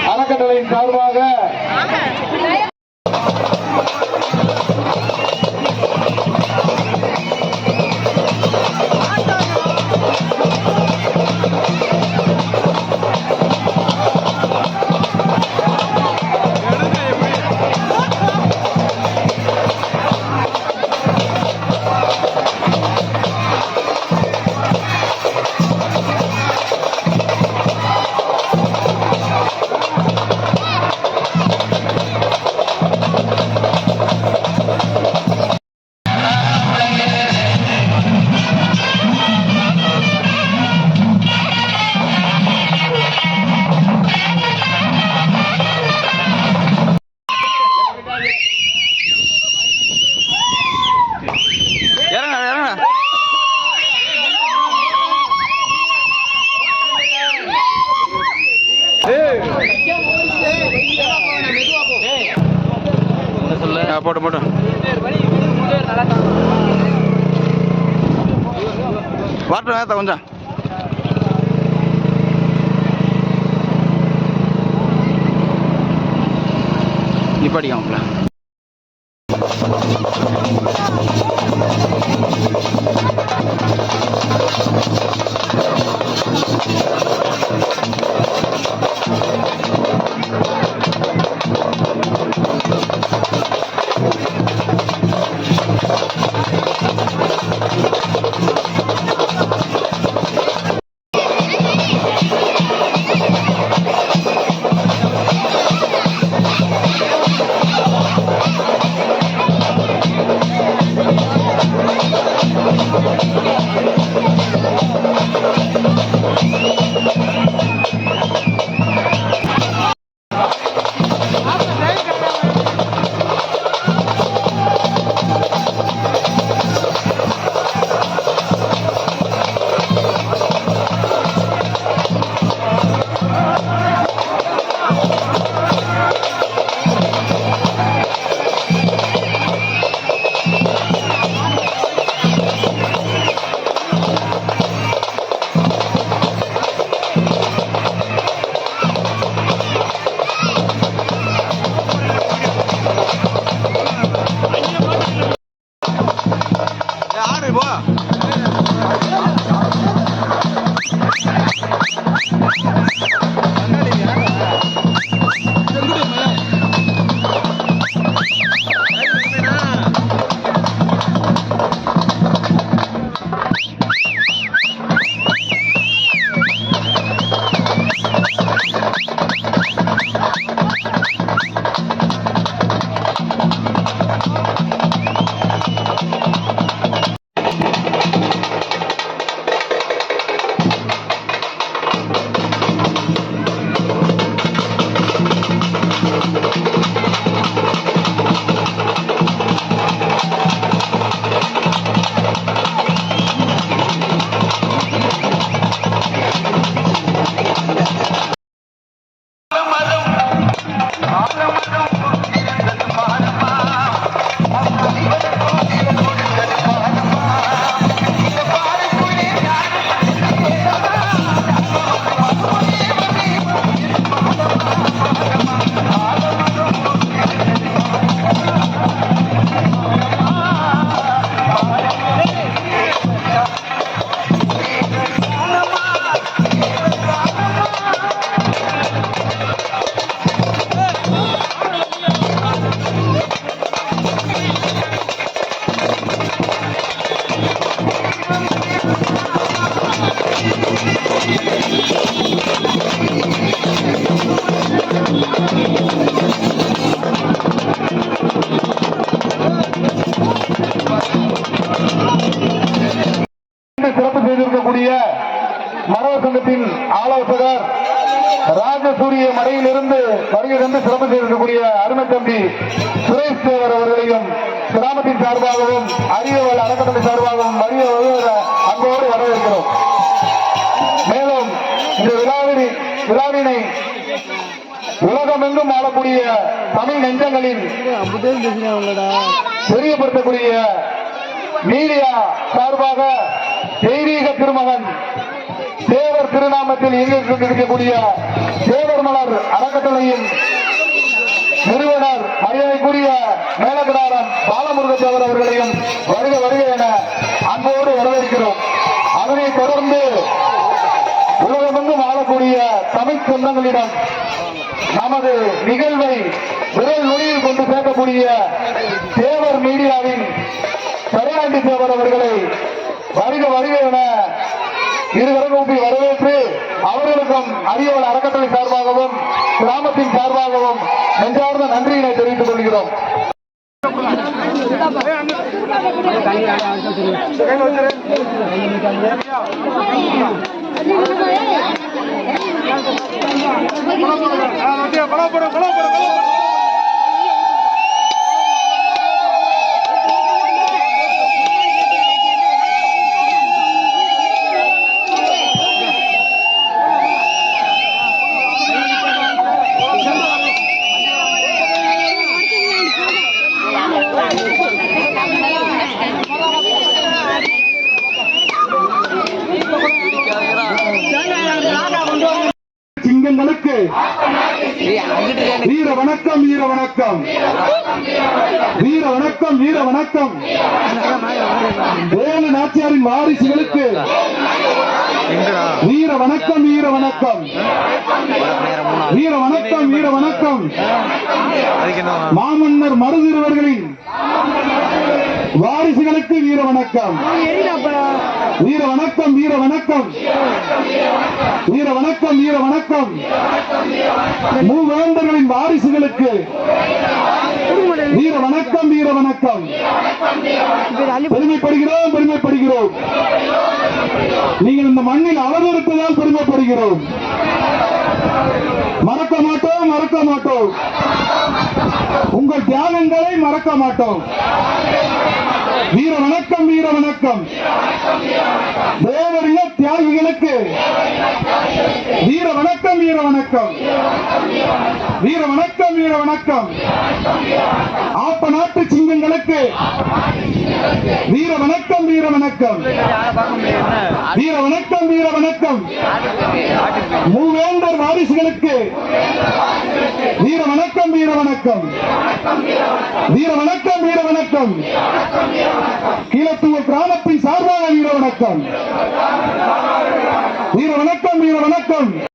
அறக்கட்டளை சார்பாக போட்டு போட்டு வாட்டர் வேத்த கொஞ்சம் நிப்பாடிக்காமல Thank you. உழவர் சங்கத்தின் ஆலோசகர் ராஜசூரிய மலையிலிருந்து வருகை தந்து சிறப்பு செய்திருக்கக்கூடிய அருமை தம்பி சுரேஷ் தேவர் அவர்களையும் கிராமத்தின் சார்பாகவும் அரியவள் அறக்கட்டளை சார்பாகவும் வருகை அன்போடு வரவேற்கிறோம். மேலும் இந்த விழாவினை உலகமெங்கும் ஆளக்கூடிய தமிழ் நெஞ்சங்களில் தெரியப்படுத்தக்கூடிய மீடியா சார்பாக தெய்வீக திருமகன் தேவர் திருநாமத்தில் இயங்கிக் கொண்டிருக்கக்கூடிய தேவர் மலர் அறக்கட்டளையின் நிறுவனர் மரியாதைக்குரிய மேலகிராரம் பாலமுருக தேவர் அவர்களையும் வருக வருக என அன்போடு வரவேற்கிறோம். அதனைத் தொடர்ந்து உலகமெங்கும் ஆளக்கூடிய தமிழ் சொந்தங்களிடம் நமது நிகழ்வை விரல் நுனியில் கொண்டு சேர்க்கக்கூடிய தேவர் மீடியாவின் கருணாநிதி தேவர் அவர்களை வருக வருக என இருவரும் வரவேற்று அவர்களுக்கும் அரியவள் அறக்கட்டளை சார்பாகவும் கிராமத்தின் சார்பாகவும் நெஞ்சார்ந்த நன்றியினை தெரிவித்துக் கொள்கிறோம். சிங்கங்களுக்கு வீர வணக்கம், வீர வணக்கம், வீர வணக்கம், வீர வணக்கம். வேலு நாச்சியாரின் வாரிசுகளுக்கு வீர வணக்கம், வீர வணக்கம், வீர வணக்கம், வீர வணக்கம். மாமன்னர் மருதிருவர்களின் வாரிசுகளுக்கு வீர வணக்கம், வீர வணக்கம், வீர வணக்கம், வீர வணக்கம், வீர வணக்கம். மூவேந்தர்களின் வாரிசுகளுக்கு வீர வணக்கம், வீர வணக்கம். பெருமைப்படுகிறோம், பெருமைப்படுகிறோம். நீங்கள் இந்த மண்ணில் அவதரிப்பதால் பெருமைப்படுகிறோம். மறக்க மாட்டோம், மறக்க மாட்டோம். உங்கள் தியாகங்களை மறக்க மாட்டோம். வீர வணக்கம், வீர வணக்கம். தேவரிய தியாகிகளுக்கு வீர வணக்கம், வீர வணக்கம், வீர வணக்கம், வீர வணக்கம். ஆப்ப நாட்டு சிங்கங்களுக்கு வீர வணக்கம், வீர வணக்கம், வீர வணக்கம், வீர வணக்கம். மூவேந்தர் வாரிசுகளுக்கு வீர வணக்கம், வீர வணக்கம், வீர வணக்கம், வீர வணக்கம். கீழத்தூர் கிராமத்தின் சார்பாக வீர வணக்கம், வீர வணக்கம், வீர வணக்கம்.